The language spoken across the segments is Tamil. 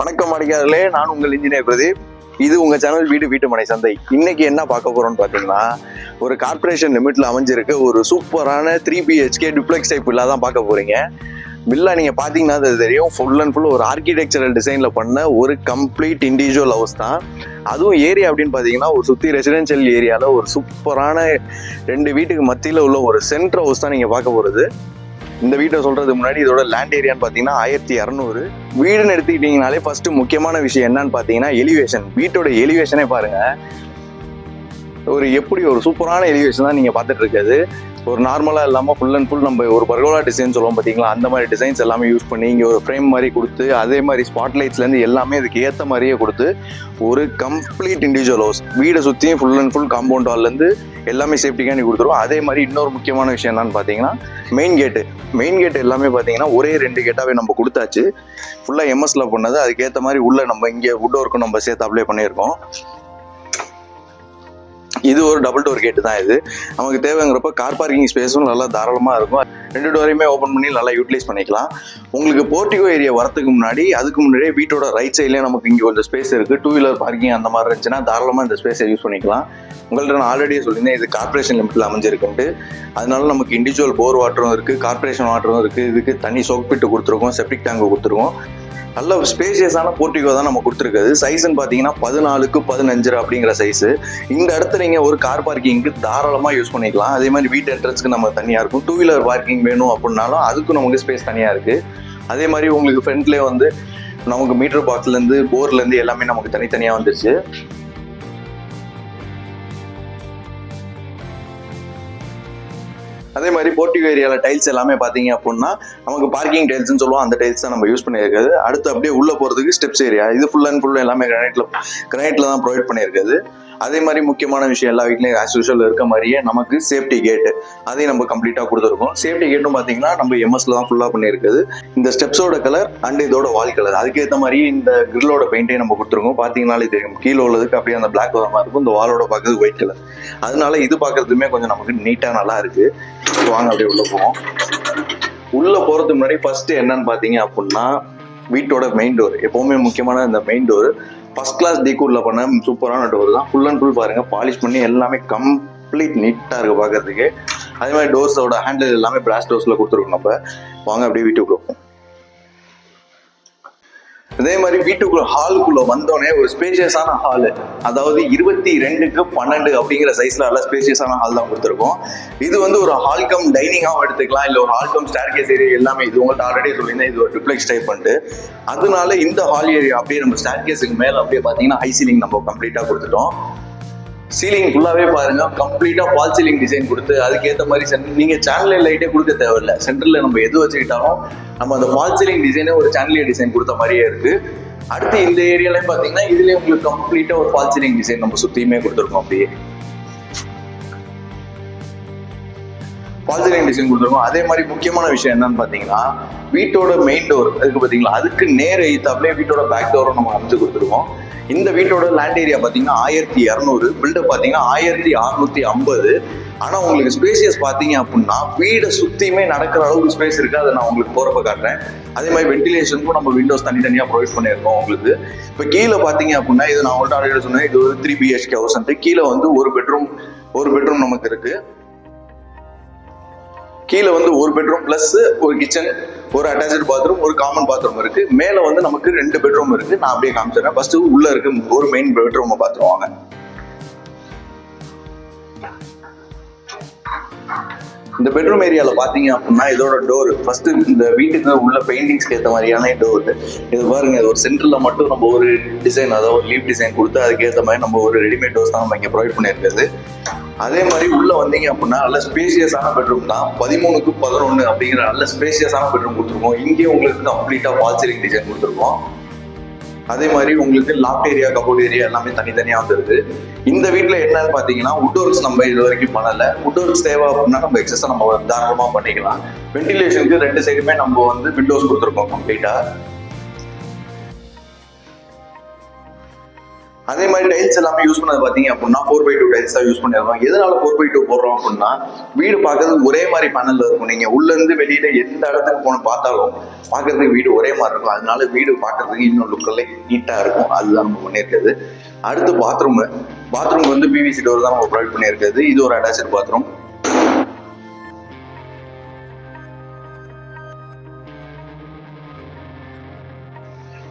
வணக்கம் அடிக்காதே, நான் உங்கள் இன்ஜினியர் பிரதீப். இது உங்க சேனல் வீட்டு மனை சந்தை. இன்னைக்கு என்ன பார்க்க போறோம்னு பாத்தீங்கன்னா, ஒரு கார்பரேஷன் லிமிட்ல அமைஞ்சிருக்க ஒரு சூப்பரான 3 BHK டூப்ளெக்ஸ் டைப் வில்லா தான் பார்க்க போறீங்க. வில்லா நீங்க பாத்தீங்கன்னா அது தெரியும், ஃபுல் அண்ட் ஃபுல் ஒரு ஆர்கிடெக்சரல் டிசைன்ல பண்ண ஒரு கம்ப்ளீட் இண்டிவிஜுவல் ஹவுஸ் தான். அதுவும் ஏரியா அப்படின்னு பாத்தீங்கன்னா ஒரு சுத்தி ரெசிடென்ஷியல் ஏரியால ஒரு சூப்பரான 2 வீட்டுக்கு மத்தியில உள்ள ஒரு சென்டர் ஹவுஸ் தான் நீங்க பார்க்க போறது. இந்த வீட்டை சொல்றதுக்கு முன்னாடி இதோட லேண்ட் ஏரியான்னு பாத்தீங்கன்னா 1200. வீடுன்னு எடுத்துக்கிட்டீங்கனாலே ஃபர்ஸ்ட் முக்கியமான விஷயம் என்னன்னு பாத்தீங்கன்னா எலிவேஷன். வீட்டோட எலிவேஷனே பாருங்க, ஒரு சூப்பரான எலிவேஷன் தான் நீங்க பார்த்துட்டு இருக்காது. ஒரு நார்மலா இல்லாம ஃபுல் அண்ட் ஃபுல் நம்ம ஒரு பர்கோலா டிசைன் சொல்லுவோம் பாத்தீங்களா, அந்த மாதிரி டிசைன்ஸ் எல்லாமே யூஸ் பண்ணி இங்க ஒரு ஃப்ரேம் மாதிரி கொடுத்து, அதே மாதிரி ஸ்பாட்லைட்ஸ்ல இருந்து எல்லாமே இதுக்கு ஏத்த மாதிரியே கொடுத்து ஒரு கம்ப்ளீட் இண்டிவிஜுவல் ஹவுஸ். வீடை சுத்தியும் ஃபுல் அண்ட் ஃபுல் காம்பவுண்ட் வால்ல இருந்து எல்லாமே சேஃப்டிக்காண்டி கொடுத்துருவோம். அதே மாதிரி இன்னொரு முக்கியமான விஷயம் என்னன்னு பாத்தீங்கன்னா மெயின் கேட் எல்லாமே பாத்தீங்கன்னா ஒரே 2 கேட்டாவே நம்ம கொடுத்தாச்சு. ஃபுல்லா எம்எஸ்ல பண்ணது. அதுக்கேற்ற மாதிரி உள்ள நம்ம இங்க வுட் ஒர்க்கும் நம்ம சேர்த்து அப்ளை பண்ணியிருக்கோம். இது ஒரு டபுள் டோர் கேட்டு தான். இது நமக்கு தேவைங்கிறப்ப கார் பார்க்கிங் ஸ்பேஸும் நல்லா தாராளமாக இருக்கும். 2 டோரையுமே ஓப்பன் பண்ணி நல்லா யூட்டிலைஸ் பண்ணிக்கலாம். உங்களுக்கு போர்ட்டிகோ ஏரியா வரதுக்கு முன்னாடியே வீட்டோட ரைட் சைட்லேயே நமக்கு இங்கே கொஞ்சம் ஸ்பேஸ் இருக்குது. 2 வீலர் பார்க்கிங் அந்த மாதிரி இருந்துச்சுன்னா தாராளமாக இந்த ஸ்பேஸை யூஸ் பண்ணிக்கலாம். உங்கள்கிட்ட நான் ஆல்ரெடியே சொல்லியிருந்தேன் இது கார்பரேஷன் லிமிட்டில் அமைஞ்சிருக்குன்ட்டு. அதனால நமக்கு இண்டிவிஜுவல் போர் வாட்டரும் இருக்குது, கார்பரேஷன் வாட்டரும் இருக்குது. இதுக்கு தனி சோக் பிட்டு கொடுத்துருக்கோம், செப்டிக் டேங்க் கொடுத்துருக்கோம். நல்ல ஸ்பேஷியஸான போர்ட்டிகோ தான் நம்ம கொடுத்துருக்குது. சைஸ்ன்னு பார்த்தீங்கன்னா 14x15 அப்படிங்கிற சைஸு. இந்த இடத்துல நீங்கள் ஒரு கார் பார்க்கிங்க்கு தாராளமாக யூஸ் பண்ணிக்கலாம். அதே மாதிரி வீட்டு என்ட்ரன்ஸ்க்கு நம்ம தனியாக இருக்கும். 2 வீலர் பார்க்கிங் வேணும் அப்படின்னாலும் அதுக்கும் நமக்கு ஸ்பேஸ் தனியாக இருக்குது. அதே மாதிரி உங்களுக்கு ஃப்ரண்ட்லேயே வந்து நமக்கு மீட்டர் பாக்ஸ்லேருந்து போர்லேருந்து எல்லாமே நமக்கு தனித்தனியாக வந்துருச்சு. அதே மாதிரி போர்ட்டிகோ ஏரியால டைல்ஸ் எல்லாமே பாத்தீங்க அப்படின்னா நமக்கு பார்க்கிங் டைல்ஸ்ன்னு சொல்லுவோம், அந்த டைல்ஸ் தான் நம்ம யூஸ் பண்ணியிருக்காது. அடுத்து அப்படியே உள்ள போறதுக்கு ஸ்டெப்ஸ் ஏரியா. இது ஃபுல் அண்ட் ஃபுல் எல்லாமே கிரானைட்ல தான் ப்ரொவைட் பண்ணியிருக்காது. அதே மாதிரி முக்கியமான விஷயம் எல்லா வீட்லயும் ஆஸ் யூஷுவல் இருக்க மாதிரியே நமக்கு சேஃப்டி கேட் அதையும் நம்ம கம்ப்ளீட்டா கொடுத்துருக்கோம். சேஃப்டி கேட்டும் பாத்தீங்கன்னா நம்ம எம்எஸ்ல தான் ஃபுல்லா பண்ணியிருக்குது. இந்த ஸ்டெப்ஸோட கலர் அண்ட் இதோட வால் கலர் அதுக்கேற்ற மாதிரி இந்த கிரில்லோட பெயிண்டையும் நம்ம கொடுத்துருக்கோம். பாத்தீங்கன்னாலே தெரியும், கீழே உள்ளதுக்கு அப்படியே அந்த பிளாக் வர மாதிரி இருக்கும், இந்த வாலோட பார்க்கறது ஒயிட் கலர். அதனால இது பார்க்கறதுமே கொஞ்சம் நமக்கு நீட்டா நல்லா இருக்கு. வாங்க அப்படியே உள்ள போவோம். உள்ள போறதுக்கு முன்னாடி ஃபர்ஸ்ட் என்னன்னு பாத்தீங்க அப்படின்னா வீட்டோட மெயின் டோர். எப்பவுமே முக்கியமான இந்த மெயின் டோர் ஃபர்ஸ்ட் கிளாஸ் டீக்கூர்ல பண்ண சூப்பரான டோர் தான். ஃபுல் அண்ட் ஃபுல் பாருங்க, பாலிஷ் பண்ணி எல்லாமே கம்ப்ளீட் நீட்டா இருக்கு பாக்குறதுக்கு. அதே மாதிரி டோர்ஸோட ஹேண்டில் எல்லாமே பிராஸ் டோர்ஸ்ல கொடுத்துருக்கோம். நம்ம வாங்க அப்படியே வீட்டுக்குள்ள போவோம். அதே மாதிரி வீட்டுக்குள்ள ஹாலுக்குள்ள வந்தோடனே ஒரு ஸ்பேஷியஸான ஹால், அதாவது 22x12 அப்படிங்கிற சைஸ்ல நல்ல ஸ்பேஷியஸான ஹால் தான் கொடுத்துருக்கோம். இது வந்து ஒரு ஹால்கம் டைனிங்காகவும் எடுத்துக்கலாம், இல்லை ஒரு ஹால்கம் ஸ்டேர்கேஸ் ஏரியா எல்லாமே. இது உங்கள்கிட்ட ஆல்ரெடி சொல்லியிருந்தேன், இது ஒரு ட்ரிப்ளெக்ஸ் டைப் பண்ணிட்டு. அதனால இந்த ஹால் ஏரியா அப்படியே நம்ம ஸ்டேர்கேஸுக்கு மேல அப்படியே பார்த்தீங்கன்னா ஹை சீலிங் நம்ம கம்ப்ளீட்டா கொடுத்துட்டோம். சீலிங் ஃபுல்லாவே பாருங்க, கம்ப்ளீட்டா ஃபால் சீலிங் டிசைன் கொடுத்து அதுக்கேற்ற மாதிரி நீங்க சேனல் லைட்டே கொடுக்க தேவையில்லை. சென்டர்ல நம்ம எது வச்சுக்கிட்டாலும் நம்ம அந்த ஃபால் சீலிங் டிசைனே ஒரு சேனல் டிசைன் கொடுத்த மாதிரியே இருக்கு. அடுத்து இந்த ஏரியாலையும் பாத்தீங்கன்னா இதுலயே உங்களுக்கு கம்ப்ளீட்டா ஒரு ஃபால் சீலிங் டிசைன் நம்ம சுத்தியுமே கொடுத்துருக்கோம். அப்படியே ஃபால் சீலிங் டிசைன் கொடுத்துருக்கோம். அதே மாதிரி முக்கியமான விஷயம் என்னன்னு பாத்தீங்கன்னா வீட்டோட மெயின் டோர் அதுக்கு பாத்தீங்களா, அதுக்கு நேர் அப்படியே வீட்டோட பேக் டோரும் நம்ம அமைச்சு கொடுத்துருக்கோம். இந்த வீட்டோட லேண்ட் ஏரியா பாத்தீங்கன்னா 1200, பில்டப் பாத்தீங்கன்னா 1650. ஆனா உங்களுக்கு ஸ்பேசியஸ் பாத்தீங்க அப்படின்னா வீடை சுத்தியுமே நடக்கிற அளவுக்கு ஸ்பேஸ் இருக்கு. அதை நான் உங்களுக்கு போறப்ப காட்டுறேன். அதே மாதிரி வென்டிலேஷனுக்கும் நம்ம விண்டோஸ் தனித்தனியா ப்ரொவைட் பண்ணியிருக்கோம் உங்களுக்கு. இப்ப கீழே பாத்தீங்க அப்படின்னா இது நான் உங்கள்ட்ட ஆல்ரெடி சொன்னேன், இது ஒரு 3 BHK ஹவுஸ். கீழே வந்து ஒரு பெட்ரூம் நமக்கு இருக்கு. கீழே வந்து ஒரு பெட்ரூம் பிளஸ் ஒரு கிச்சன், ஒரு அட்டாச்சு பாத்ரூம், ஒரு காமன் பாத்ரூம் இருக்கு. மேல வந்து நமக்கு 2 பெட்ரூம் இருக்கு. நான் அப்படியே காமிச்சிடுறேன். ஃபர்ஸ்ட் உள்ள இருக்கு ஒரு மெயின் பெட்ரூம் பாத்துருவாங்க. இந்த பெட்ரூம் ஏரியால பாத்தீங்க அப்படின்னா இதோட டோர் ஃபர்ஸ்ட் இந்த வீட்டுக்கு உள்ள பெயிண்டிங்ஸ்க்கு ஏற்ற மாதிரியான டோர். இது பாருங்க, ஒரு சென்டர்ல மட்டும் நம்ம ஒரு டிசைன், அதாவது ஒரு லீப் டிசைன் கொடுத்து அதுக்கேற்ற மாதிரி நம்ம ஒரு ரெடிமேட் டோர்ஸ் தான் நம்ம இங்க ப்ரொவைட் பண்ணியிருக்கிறது. அதே மாதிரி உள்ள வந்தீங்க அப்படின்னா நல்ல ஸ்பேசியஸான பெட்ரூம் தான். 13x11 அப்படிங்கிற நல்ல ஸ்பேசியஸான பெட்ரூம் கொடுத்துருக்கோம். இங்கே உங்களுக்கு கம்ப்ளீட்டா ஃபால் சீலிங் டிசைன் கொடுத்துருக்கோம். அதே மாதிரி உங்களுக்கு லாஃப்ட் ஏரியா, கபோர்ட் ஏரியா எல்லாமே தனித்தனியா வந்துருது. இந்த வீட்டுல என்னன்னு பாத்தீங்கன்னா வுட் ஒர்க்ஸ் நம்ம இது வரைக்கும் பண்ணல. வுட் ஒர்க்ஸ் தேவை அப்படின்னா நம்ம எக்ஸஸா நம்ம தாராளமா பண்ணிக்கலாம். வென்டிலேஷனுக்கு 2 சைடுமே நம்ம வந்து விண்டோஸ் கொடுத்துருக்கோம் கம்ப்ளீட்டா. அதே மாதிரி டைல்ஸ் எல்லாமே யூஸ் பண்ணது பாத்தீங்க அப்படின்னா 4x2 டைல்ஸ் தான் யூஸ் பண்ணிருக்கோம். எதனால 4x2 போடுறோம் அப்படின்னா வீடு பார்க்கறதுக்கு ஒரே மாதிரி பேனல்ல இருக்கும். நீங்க உள்ள இருந்து வெளியில எந்த இடத்துக்கு போன பார்த்தாலும் பார்க்கறதுக்கு வீடு ஒரே மாதிரி இருக்கும். அதனால வீடு பார்க்கறதுக்கு இன்னும் லுக்கில் நீட்டா இருக்கும். அதுதான் நம்ம பண்ணியிருக்கிறது. அடுத்து பாத்ரூம் வந்து பிவிசி டோர் தான் நம்ம ப்ரொவைட் பண்ணியிருக்கிறது. இது ஒரு அட்டாச்ட் பாத்ரூம்.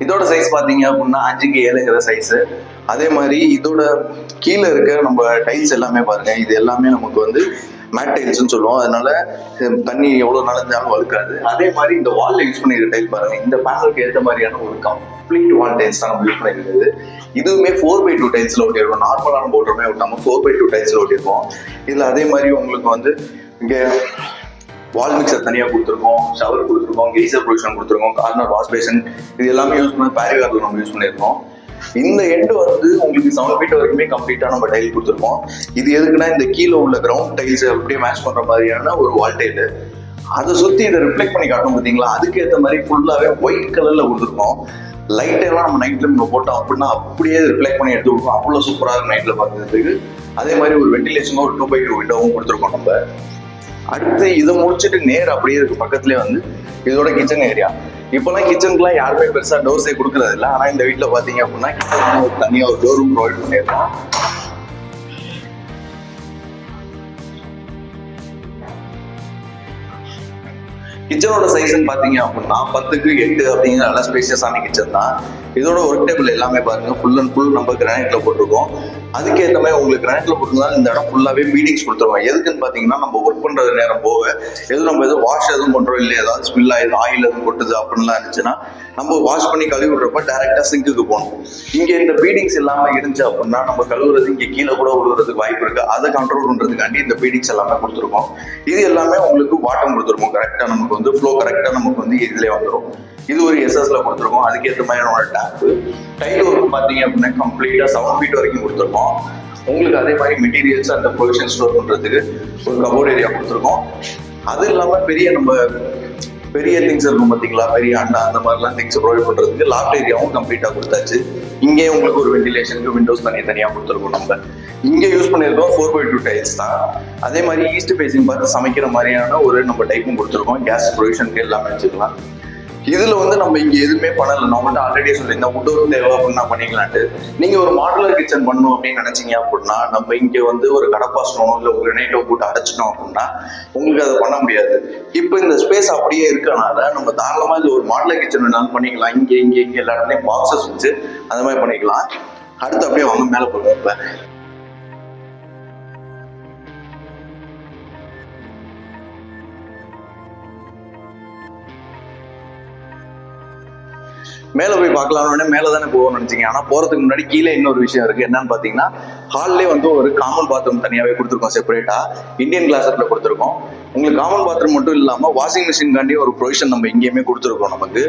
இதோட சைஸ் பாத்தீங்க அப்படின்னா 5x7 சைஸ். அதே மாதிரி இதோட கீழே இருக்க நம்ம டைல்ஸ் எல்லாமே பாருங்க, இது எல்லாமே நமக்கு வந்து மேட் டைல்ஸ்ன்னு சொல்லுவோம். அதனால தண்ணி எவ்வளவு நனைஞ்சாலும் வழுக்காது. அதே மாதிரி இந்த வால்ல யூஸ் பண்ணிருக்க டைல் பாருங்க, இந்த பேனலுக்கு ஏற்ற மாதிரியான ஒரு கம்ப்ளீட் வால் டைல்ஸ் தான் நம்ம யூஸ் பண்ணிருக்கிறது. இதுவுமே 4x2 டைல்ஸ்ல ஒட்டியிருக்கோம். நார்மலான போட்டோமே ஒட்டாம 4x2 டைல்ஸ்ல ஒட்டியிருக்கோம். இதுல அதே மாதிரி உங்களுக்கு வந்து இங்க வால் மிக்சர் தனியாக கொடுத்துருக்கோம், ஷவர் கொடுத்துருக்கோம், கெய்சர் ப்ரொவிஷன் கொடுத்துருக்கோம், கார்னர் வாஷ் பேஷன் இது எல்லாமே யூஸ் பண்ணி பேரிகார்டில் நம்ம யூஸ் பண்ணியிருக்கோம். இந்த எண்டு வந்து உங்களுக்கு 7 feet வரைக்குமே கம்ப்ளீட்டாக நம்ம டைல் கொடுத்துருக்கோம். இது எதுக்குன்னா இந்த கீழே உள்ள கிரவுண்ட் டைல்ஸ் அப்படியே மேட்ச் பண்ணுற மாதிரியான ஒரு வால் டைலு. அதை சுற்றி இதை ரிஃப்ளெக்ட் பண்ணி காட்டும் பார்த்தீங்களா, அதுக்கேற்ற மாதிரி ஃபுல்லாகவே ஒயிட் கலரில் கொடுத்துருக்கோம். லைட் எல்லாம் நம்ம நைட்ல நம்ம போட்டோம் அப்படின்னா அப்படியே ரிஃப்ளெக்ட் பண்ணி எடுத்து கொடுப்போம். அவ்வளோ சூப்பராக இருக்கும் நைட்ல பார்க்கறதுக்கு. அதே மாதிரி ஒரு வெண்டிலேஷனும் ஒரு 2x2 விண்டோவும் கொடுத்துருக்கோம் நம்ம. அடுத்து இதை முடிச்சுட்டு நேர் அப்படியே இருக்கு பக்கத்துலேயே வந்து இதோட கிச்சன் ஏரியா. இப்போலாம் கிச்சனுக்குலாம் யாருமே பெருசா டோர்ஸே கொடுக்கறது இல்லை. ஆனால் இந்த வீட்டில் பார்த்தீங்க அப்படின்னா கிச்சன் தனியாக ஒரு டோரும் ப்ரொவைட் பண்ணியிருக்கோம். கிச்சனோட சைஸ்ன்னு பாத்தீங்க அப்படின்னா 10x8 அப்படிங்கிற நல்ல ஸ்பேஷியஸான கிச்சன் தான். இதோட ஒர்க் டேபிள் எல்லாமே பாருங்க ஃபுல் அண்ட் ஃபுல் நம்ம கிரானைட்ல போட்டிருக்கோம். அதுக்கேற்ற மாதிரி உங்களுக்கு கிரானைட்ல போட்டுருந்தா இந்த இடம் ஃபுல்லாவே பீடிங்ஸ் கொடுத்துருவோம். எதுக்குன்னு பாத்தீங்கன்னா நம்ம ஒர்க் பண்றது நேரம் போக நம்ம எதுவும் வாஷ் எதுவும் பண்றோம் இல்லை, ஏதாவது ஸ்பில் ஆயிடுது, ஆயில் எதுவும் கொட்டுது அப்படின்லாம் இருந்துச்சுன்னா நம்ம வாஷ் பண்ணி கழுவி விடுறப்ப டைரக்டா சிங்குக்கு போகணும். இங்க இந்த பீடிங்ஸ் இல்லாம இருந்துச்சு அப்படின்னா நம்ம கழுவுறது இங்க கீழே கூட விழுவுறதுக்கு வாய்ப்பு இருக்கு. அதை கண்ட்ரோல் பண்றதுக்காண்டி இந்த பீடிங்ஸ் எல்லாமே கொடுத்துருக்கோம். இது எல்லாமே உங்களுக்கு பாட்டம் கொடுத்துருக்கோம். கரெக்டா நமக்கு வந்து ஃப்ளோ கரெக்டா நமக்கு வந்து இதுலயே வந்துடும். இது ஒரு எஸ்எஸ்ல கொடுத்துருக்கோம். அதுக்கேற்ற மாதிரியான டேப். டைல் ஒர்க் பாத்தீங்க அப்படின்னா கம்ப்ளீட்டா 7 feet வரைக்கும் கொடுத்துருக்கோம். உங்களுக்கு அதே மாதிரி மெட்டீரியல்ஸ் அந்த ப்ரொவிஷன் ஸ்டோர் பண்றதுக்கு ஒரு கபோர்ட் ஏரியா கொடுத்துருக்கோம். அது இல்லாம பெரிய திங்ஸ் இருக்கும் பார்த்தீங்களா, பெரிய அண்டா அந்த மாதிரிலாம் திங்ஸ் ப்ரொவைட் பண்றதுக்கு லாஃப்ட் ஏரியாவும் கம்ப்ளீட்டா கொடுத்தாச்சு. இங்கே உங்களுக்கு ஒரு வெண்டிலேஷனுக்கு விண்டோஸ் தனியாக கொடுத்துருக்கோம். நம்ம இங்கே யூஸ் பண்ணியிருக்கோம் 4x2 டைல்ஸ் தான். அதே மாதிரி ஈஸ்ட் ஃபேசிங் பார்த்து சமைக்கிற மாதிரியான ஒரு நம்ம டைப்பும் கொடுத்துருக்கோம். கேஸ் ப்ரொவிஷனுக்கு எல்லாமே வச்சுக்கலாம். இதுல வந்து நம்ம இங்க எதுவுமே பண்ணல. நான் மட்டும் ஆல்ரெடி சொல்லியிருந்தேன் உட்டோர் தேவை அப்படின்னா பண்ணிக்கலான்ட்டு. நீங்க ஒரு மாடுலர் கிச்சன் பண்ணணும் அப்படின்னு நினைச்சீங்க அப்படின்னா நம்ம இங்க வந்து ஒரு கடப்பா ஸ்டோனோ இல்லை ஒரு கிரனைட்டோ போட்டு அடைச்சிட்டோம் அப்படின்னா உங்களுக்கு அதை பண்ண முடியாது. இப்போ இந்த ஸ்பேஸ் அப்படியே இருக்கனால நம்ம தாராளமா இது ஒரு மாடுலர் கிச்சன் வேணாலும் பண்ணிக்கலாம். இங்க எல்லா இடத்துலையும் பாக்ஸஸ் வச்சு அந்த மாதிரி பண்ணிக்கலாம். அடுத்து அப்படியே வாங்க மேலே போடுவோம். இப்ப மேல போய் பார்க்கலாம்னு மேல தானே போகணும்னு நினைச்சீங்க. ஆனா போறதுக்கு முன்னாடி கீழே இன்னொரு விஷயம் இருக்கு. என்னன்னு பாத்தீங்கன்னா ஹால்லே வந்து ஒரு காமன் பாத்ரூம் தனியாவே கொடுத்துருக்கோம். செப்பரேட்டா இந்தியன் கிளாஸ்ல கொடுத்துருக்கோம். உங்களுக்கு காமன் பாத்ரூம் மட்டும் இல்லாம வாஷிங் மிஷின் காண்டி ஒரு ப்ரொவிஷன் நம்ம இங்கேயுமே கொடுத்துருக்கோம். நமக்கு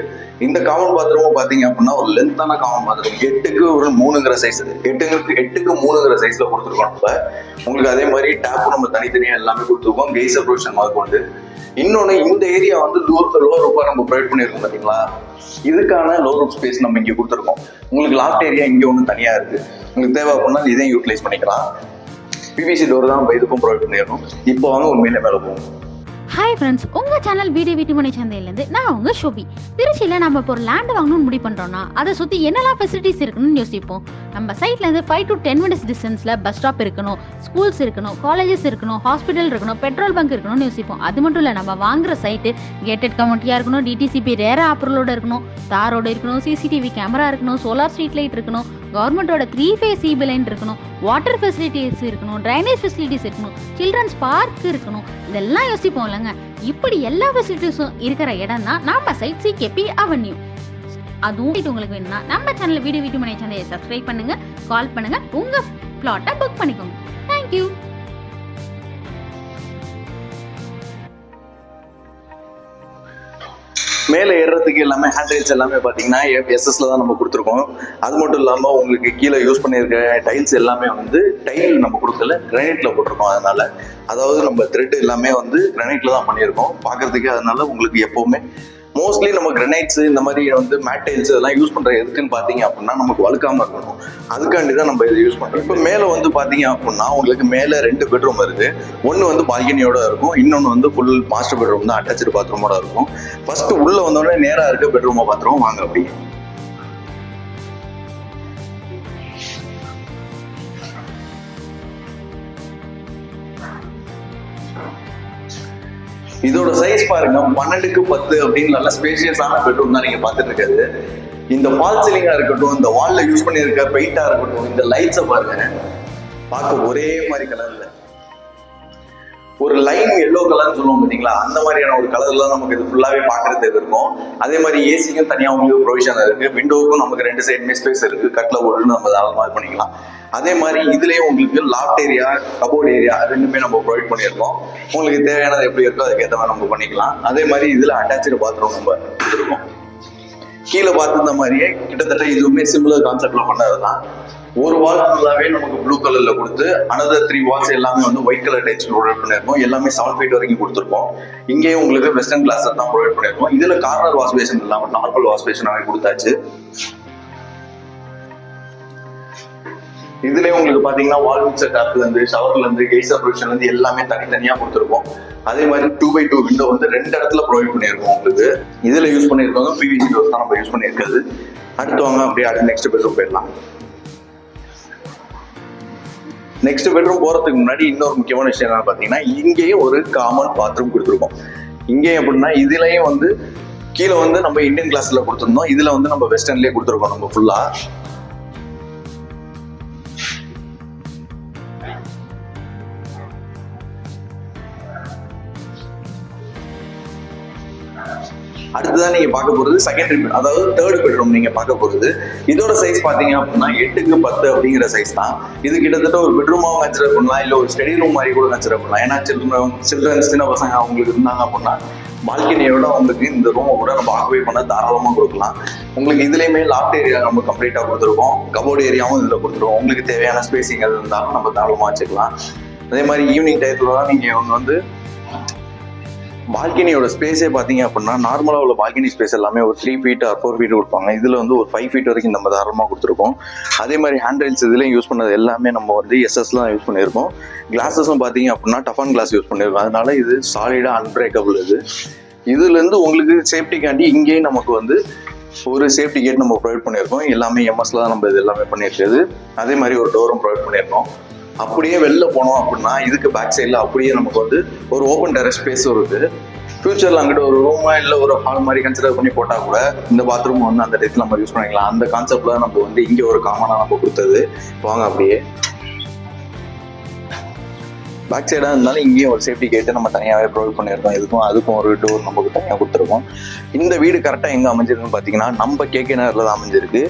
இந்த காமன் பாத்ரூம் பாத்தீங்க அப்படின்னா ஒரு லென்த்தான common bathroom 8x3 size, 8x3 சைஸ்ல கொடுத்துருக்கோம். நம்ம உங்களுக்கு அதே மாதிரி டேப்பும் நம்ம தனித்தனியா எல்லாமே கொடுத்துருக்கோம். கெய்சர் ப்ரொவிஷன் மாதிரி கொண்டு. இன்னொன்னு இந்த ஏரியா வந்து லோவர் ரூபா நம்ம ப்ரொவைட் பண்ணிருக்கோம் பாத்தீங்களா. இதுக்கான லோ ரூப் ஸ்பேஸ் நம்ம இங்கே கொடுத்துருக்கோம். உங்களுக்கு லாஃப்ட் ஏரியா இங்கே ஒன்று தனியாக இருக்கு. உங்களுக்கு தேவை அப்படின்னா இதையும் யூட்டிலைஸ் பண்ணிக்கலாம். பிவிசி டோர் தான் நம்ம இதுக்கும் ப்ரொவைட் பண்ணிடணும். இப்போ வாங்க உண்மையிலே மேலே போகும். ஹாய் ஃப்ரெண்ட்ஸ், உங்கள் சேனல் வீடு வீட்டுமனை சந்தையிலேருந்து நான் உங்கள் ஷோபி. திருச்சியில் நம்ம இப்போ ஒரு லேண்ட் வாங்கணும்னு முடிவு பண்ணுறோன்னா அதை சுற்றி என்னெல்லாம் ஃபெசிலிட்டிஸ் இருக்குன்னு யோசிப்போம். நம்ம சைட்லேருந்து 5 to 10 minutes டிஸ்டன்ஸில் பஸ் ஸ்டாப் இருக்கணும், ஸ்கூல்ஸ் இருக்கணும், காலேஜஸ் இருக்கணும், ஹாஸ்பிட்டல் இருக்கணும், பெட்ரோல் பங்க் இருக்கணும்னு யோசிப்போம். அது மட்டும் இல்லை, நம்ம வாங்குற சைட்டு கேட்டட் கம்யூனிட்டியாக இருக்கணும், டிடிசிபி ரேரா அப்ரூவலோட இருக்கணும், தாரோடு இருக்கணும், சிசிடிவி கேமரா இருக்கணும், சோலார் ஸ்ட்ரீட் லைட் இருக்கணும், கவர்மெண்ட்டோட 3-phase CB லைன் இருக்கணும், வாட்டர் ஃபெசிலிட்டிஸ் இருக்கணும், ட்ரைனேஜ் ஃபெசிலிட்டிஸ் இருக்கணும், சில்ட்ரன்ஸ் பார்க் இருக்கணும். இதெல்லாம் யோசிப்போம் இல்லைங்க. இப்படி எல்லா ஃபெசிலிட்டிஸும் இருக்கிற இடம் தான் நம்ம சைட் சிகேபி அவென்யூ. அதுவும் உங்களுக்கு வேணும்னா நம்ம சேனல் வீடு வீட்டுமனை சந்தையை சப்ஸ்கிரைப் பண்ணுங்க, கால் பண்ணுங்க, உங்க பிளாட்டை புக் பண்ணிக்கோங்க. தேங்க்யூ. மேலே ஏறுறதுக்கு எல்லாமே ஹேண்ட்ரைல்ஸ் எல்லாமே பார்த்தீங்கன்னா எஸ்எஸ்ல தான் நம்ம கொடுத்துருக்கோம். அது மட்டும் இல்லாமல் உங்களுக்கு கீழே யூஸ் பண்ணியிருக்க டைல்ஸ் எல்லாமே வந்து டைல் நம்ம கொடுக்கல, கிரானைட்ல போட்டிருக்கோம். அதாவது நம்ம த்ரெட் எல்லாமே வந்து கிரானைட்ல தான் பண்ணியிருக்கோம் பார்க்கறதுக்கு. அதனால உங்களுக்கு எப்பவுமே மோஸ்ட்லி நம்ம கிரனைட்ஸ் இந்த மாதிரி வந்து மேட் டைல்ஸ் இதெல்லாம் யூஸ் பண்ற எதுக்குன்னு பாத்தீங்க அப்படின்னா நமக்கு வழுக்காம இருக்கணும், அதுக்காண்டி தான் நம்ம இதை யூஸ் பண்றோம். இப்போ மேல வந்து பாத்தீங்க அப்படின்னா உங்களுக்கு மேல 2 பெட்ரூம் இருக்கு. ஒன்னு வந்து பால்கனியோட இருக்கும், இன்னொன்னு வந்து ஃபுல் மாஸ்டர் பெட்ரூம் தான், அட்டாச்சு பாத்ரூமோட இருக்கும். ஃபர்ஸ்ட் உள்ள வந்தோடனே நேரா இருக்க பெட்ரூமை பாத்துருவோம் வாங்க. அப்படி இதோட சைஸ் பாருங்க, 12க்கு 10 அப்படின்னு நல்ல ஸ்பேஷியஸான பெட்ரூம் தான் நீங்க பாத்துட்டு இருக்காது. இந்த ஃபால் சீலிங்கா இருக்கட்டும், இந்த வால்ல யூஸ் பண்ணியிருக்க பெயிண்டா இருக்கட்டும், இந்த லைட்ஸை பாருங்க, பார்க்க ஒரே மாதிரி கலர்ல ஒரு லைன் எல்லோ கலர்னு சொல்லுவோம் பாத்தீங்களா, அந்த மாதிரியான ஒரு கலர்ல நமக்கு இது ஃபுல்லாவே பாக்குறதுக்கு இருக்கும். அதே மாதிரி ஏசிக்கும் தனியா உங்களுக்கு ப்ரொவிஷன் இருக்கு, விண்டோவுக்கும் நமக்கு 2 சைடுமே ஸ்பேஸ் இருக்கு, கட்ல போட்டு நம்ம தாராளமா பண்ணிக்கலாம். அதே மாதிரி இதுலயே உங்களுக்கு லாஃப்ட் ஏரியா, கபோர்ட் ஏரியா ரெண்டுமே நம்ம ப்ரொவைட் பண்ணியிருக்கோம். உங்களுக்கு தேவையானது எப்படி இருக்கோ அதுக்கேற்ற மாதிரி நம்ம பண்ணிக்கலாம். அதே மாதிரி இதுல அட்டாச்சு பாத்ரூம் நம்ம கொடுத்துருக்கோம். கீழே பார்த்துருந்த மாதிரியே கிட்டத்தட்ட இதுவுமே சிமிலர் கான்செப்ட்ல பண்ணதுதான். ஒரு வால் ஃபுல்லாவே நமக்கு ப்ளூ கலர்ல கொடுத்து, அனதர் 3 வால்ஸ் எல்லாமே வந்து ஒயிட் கலர் டைல்ஸ் ப்ரொவைட் பண்ணிருக்கோம். எல்லாமே 7 ஃபீட் வரைக்கும் கொடுத்துருக்கோம். இங்கேயும் உங்களுக்கு வெஸ்டர்ன் கிளாஸ் தான் ப்ரொவைட் பண்ணிருக்கோம். இதுல கார்னர் வாஷ் பேஷன் இல்லாம நார்மல் வாஷ் பேஷனாவே கொடுத்தாச்சு. இதுலயே உங்களுக்கு பாத்தீங்கன்னா வால் மிக்சர் டேப்ல இருந்து, ஷவர்ல இருந்து, கெய்சர் ப்ரொவிஷன்ல இருந்து எல்லாமே தனித்தனியா கொடுத்துருக்கோம். அதே மாதிரி 2x2 விண்டோ வந்து 2 இடத்துல ப்ரொவைட் பண்ணிருக்கோம் உங்களுக்கு. இதுல யூஸ் பண்ணிருக்கோம் PVC டோர்ஸ் தான் நம்ம யூஸ் பண்ணிருக்கிறது. அடுத்து வாங்க அப்படியே நெக்ஸ்ட் பெட்ரூம் போயிடலாம். நெக்ஸ்ட் பெட்ரூம் போறதுக்கு முன்னாடி இன்னொரு முக்கியமான விஷயம் என்ன பாத்தீங்கன்னா, இங்கேயே ஒரு காமன் பாத்ரூம் கொடுத்துருக்கோம். இங்கே எப்படின்னா இதுலயும் வந்து கீழே வந்து நம்ம இந்தியன் கிளாஸ்ல கொடுத்துருந்தோம், இதுல வந்து நம்ம வெஸ்டர்ன்லயே கொடுத்துருக்கோம் நம்ம ஃபுல்லா. அடுத்ததான் நீங்க பார்க்க போறது செகண்டரி பெட், அதாவது தேர்ட் பெட்ரூம் நீங்க பார்க்க போறது. இதோட சைஸ் பாத்தீங்க அப்படின்னா 8க்கு 10 அப்படிங்கிற சைஸ் தான். இது கிட்டத்தட்ட ஒரு பெட்ரூமாவும் கன்சிடர் பண்ணலாம், இல்ல ஒரு ஸ்டடி ரூம் மாதிரி கூட கன்சிடர் பண்ணலாம். ஏன்னா சில்ட்ரன்ஸ் சின்ன பசங்க அவங்களுக்கு இருந்தாங்க அப்படின்னா பால்கனியோட உங்களுக்கு இந்த ரூமை கூட நம்ம ஆக்குபை பண்ண தாராளமா கொடுக்கலாம். உங்களுக்கு இதுலயுமே லாஃப்ட் ஏரியா நம்ம கம்ப்ளீட்டா கொடுத்துருக்கோம், கபோர்ட் ஏரியாவும் இதுல கொடுத்துருவோம். உங்களுக்கு தேவையான ஸ்பேசிங் எது இருந்தாலும் நம்ம தாராளமா வச்சுக்கலாம். அதே மாதிரி ஈவினிங் டயத்துல தான் நீங்க வந்து பால்கனியோட ஸ்பேஸே பார்த்தீங்க அப்படின்னா நார்மலாக உள்ள பால்கனி ஸ்பேஸ் எல்லாமே ஒரு 3 ஃபீட் ஆர் 4 ஃபீட் கொடுப்பாங்க. இதில் வந்து ஒரு 5 ஃபீட் வரைக்கும் நம்ம தாராளமாக கொடுத்துருக்கோம். அதே மாதிரி ஹேண்ட் ரைல்ஸ் இதுலேயும் யூஸ் பண்ணது எல்லாமே நம்ம வந்து எஸ்எஸ்லாம் யூஸ் பண்ணியிருக்கோம். கிளாஸஸும் பார்த்தீங்க அப்படின்னா டஃபன் கிளாஸ் யூஸ் பண்ணியிருக்கோம். அதனால இது சாலிடாக அன்பிரேக்கபிள். இதுலேருந்து உங்களுக்கு சேஃப்டிக்காண்டி இங்கேயும் நமக்கு வந்து ஒரு சேஃப்டி கேட் நம்ம ப்ரொவைட் பண்ணியிருக்கோம். எல்லாமே எம்எஸ்ல தான் நம்ம இது எல்லாமே பண்ணியிருக்கிறது. அதே மாதிரி ஒரு டோரும் ப்ரொவைட் பண்ணியிருக்கோம். அப்படியே வெளில போனோம் அப்படின்னா இதுக்கு பேக் சைடில் அப்படியே நமக்கு வந்து ஒரு ஓப்பன் டெரஸ் ஸ்பேஸும் இருக்குது. ஃபியூச்சரில் அங்கிட்ட ஒரு ரூமா இல்லை ஒரு ஹால் மாதிரி கன்சிடர் பண்ணி போட்டால் கூட இந்த பாத்ரூம் வந்து அந்த இடத்துல நம்ம யூஸ் பண்ணிக்கலாம். அந்த கான்செப்டில் நம்ம வந்து இங்கே ஒரு காமனாக நம்ம கொடுத்தது. வாங்க அப்படியே பேக் சைடாக இருந்தாலும் இங்கேயும் ஒரு சேஃப்டி கேட்டு நம்ம தனியாகவே ப்ரொவைட் பண்ணியிருக்கோம். அதுக்கும் ஒரு டோர் நமக்கு தனியாக கொடுத்துருக்கோம். இந்த வீடு கரெக்டாக எங்கே அமைஞ்சிருக்குன்னு பார்த்தீங்கன்னா நம்ம KK நகரில் தான் அமைஞ்சிருக்கு.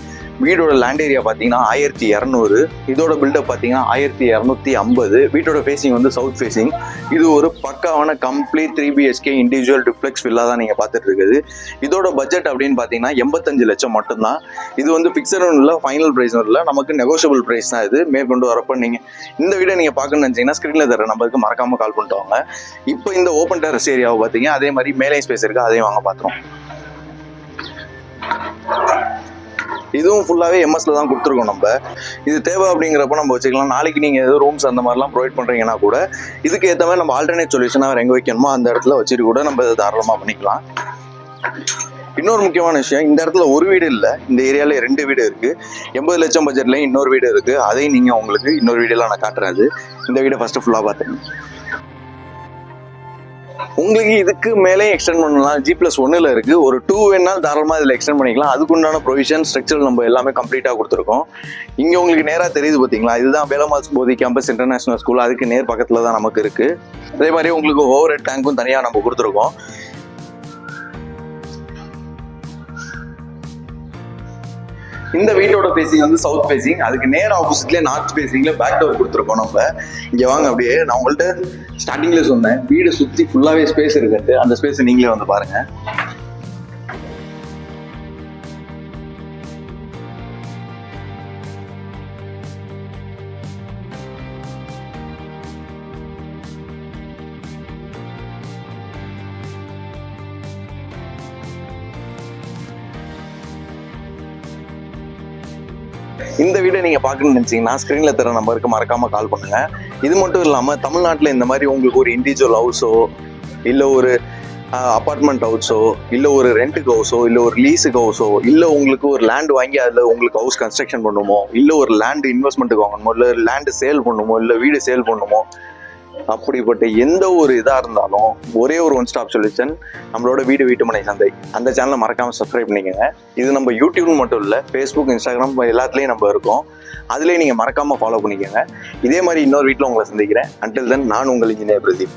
வீடோட லேண்ட் ஏரியா பார்த்தீங்கன்னா 1200, இதோட பில்டப் பார்த்தீங்கன்னா 1250. வீட்டோட ஃபேஸிங் வந்து சவுத் ஃபேஸிங். இது ஒரு பக்காவான complete 3 BHK individual duplex villa தான் நீங்கள் பார்த்துட்டு இருக்குது. இதோட பட்ஜெட் அப்படின்னு பார்த்தீங்கன்னா 85 லட்சம் மட்டும்தான். இது வந்து ஃபிக்ஸடும் இல்லை, ஃபைனல் ப்ரைஸும் இல்லை, நமக்கு நெகோஷியபிள் ப்ரைஸ் தான். இது மேற்கொண்டு வரப்போ நீங்கள் இந்த வீடியோ நீங்கள் பார்க்கணும்னு நினச்சிங்கன்னா ஸ்க்ரீனில் தர நம்பருக்கு மறக்காமல் கால் பண்ணிட்டு வாங்க. இப்போ இந்த ஓப்பன் டெரஸ் ஏரியாவை பார்த்தீங்க, அதே மாதிரி மேலே ஸ்பேஸ் இருக்குது, அதையும் வாங்க பார்த்துருவோம். இதுவும் ஃபுல்லாகவே எம்எஸ்ல தான் கொடுத்துருக்கோம். நம்ம இது தேவை அப்படிங்கிறப்ப நம்ம வச்சுக்கலாம். நாளைக்கு நீங்கள் எதுவும் ரூம்ஸ் அந்த மாதிரிலாம் ப்ரொவைட் பண்ணுறீங்கன்னா கூட இதுக்கு ஏற்ற மாதிரி நம்ம ஆல்டர்னேட் சொல்யூஷனாக வேறு எங்கே வைக்கணுமோ அந்த இடத்துல வச்சுட்டு கூட நம்ம இதை தாராளமாக பண்ணிக்கலாம். இன்னொரு முக்கியமான விஷயம், இந்த இடத்துல ஒரு வீடு இல்லை, இந்த ஏரியாவில் 2 வீடு இருக்குது. 80 லட்சம் பட்ஜெட்லேயும் இன்னொரு வீடு இருக்குது. அதையும் நீங்கள் உங்களுக்கு இன்னொரு வீடியோலாம் நான் காட்டுறாது. இந்த வீடை ஃபஸ்ட்டு ஃபுல்லாக பார்த்துருங்க. உங்களுக்கு இதுக்கு மேலே எக்ஸ்டெண்ட் பண்ணலாம். G+1 இருக்கு. ஒரு 2 வேணாலும் தாராளமாக இதில் எக்ஸ்டெண்ட் பண்ணிக்கலாம். அதுக்குண்டான ப்ரொவிஷன் ஸ்ட்ரக்சர் நம்ம எல்லாமே கம்ப்ளீட்டாக கொடுத்துருக்கோம். இங்கே உங்களுக்கு நேராக தெரியுது பார்த்தீங்களா, இதுதான் வேலம்மாள் போதி கேம்பஸ் இன்டர்நேஷனல் ஸ்கூல். அதுக்கு நேர் பக்கத்தில் தான் நமக்கு இருக்கு. அதே மாதிரி உங்களுக்கு ஓவர் ஹெட் டேங்க்கும் தனியாக நம்ம கொடுத்துருக்கோம். இந்த வீட்டோட ஃபேசிங் வந்து சவுத் ஃபேசிங். அதுக்கு நேர் ஆப்போசிட்லேயே நார்த் ஃபேசிங்ல பேக் டோர் கொடுத்துருக்கோம். நம்ம இங்கே வாங்க அப்படியே. நான் உங்கள்கிட்ட ஸ்டார்டிங்ல சொன்னேன் வீடு சுற்றி ஃபுல்லாகவே ஸ்பேஸ் இருக்குன்ட்டு. அந்த ஸ்பேஸ் நீங்களே வந்து பாருங்க. இந்த வீடியோ நீங்கள் பார்க்கணும்னு நினச்சிங்கன்னா ஸ்க்ரீனில் தர நம்பருக்கு மறக்காமல் கால் பண்ணுங்கள். இது மட்டும் இல்லாமல் தமிழ்நாட்டில் இந்த மாதிரி உங்களுக்கு ஒரு இண்டிவிஜுவல் ஹவுஸோ இல்லை ஒரு அப்பார்ட்மெண்ட் ஹவுஸோ இல்லை ஒரு ரெண்ட்டுக்கு ஹவுஸோ இல்லை ஒரு லீஸுக்கு ஹவுஸோ இல்லை உங்களுக்கு ஒரு லேண்ட் வாங்கி அதில் உங்களுக்கு ஹவுஸ் கன்ஸ்ட்ரக்ஷன் பண்ணுமோ இல்லை ஒரு லேண்டு இன்வெஸ்ட்மெண்ட்டுக்கு வாங்கணுமோ இல்லை லேண்டு சேல் பண்ணுமோ இல்லை வீடு சேல் பண்ணுமோ, அப்படிப்பட்ட எந்த ஒரு இதாக இருந்தாலும் ஒரே ஒரு ஒன் ஸ்டாப் சொல்யூஷன் நம்மளோட வீட்டுமனை சந்தை. அந்த சேனலை மறக்காமல் சப்ஸ்கிரைப் பண்ணிக்கோங்க. இது நம்ம யூடியூப் மட்டும் இல்லை, ஃபேஸ்புக், இன்ஸ்டாகிராம் எல்லாத்துலேயும் நம்ம இருக்கோம். அதுலேயே நீங்கள் மறக்காமல் ஃபாலோ பண்ணிக்கோங்க. இதே மாதிரி இன்னொரு வீட்டில் உங்களை சந்திக்கிறேன். அன்டில் தென் நான் உங்கள் இன்ஜினியர் பிரதீப்.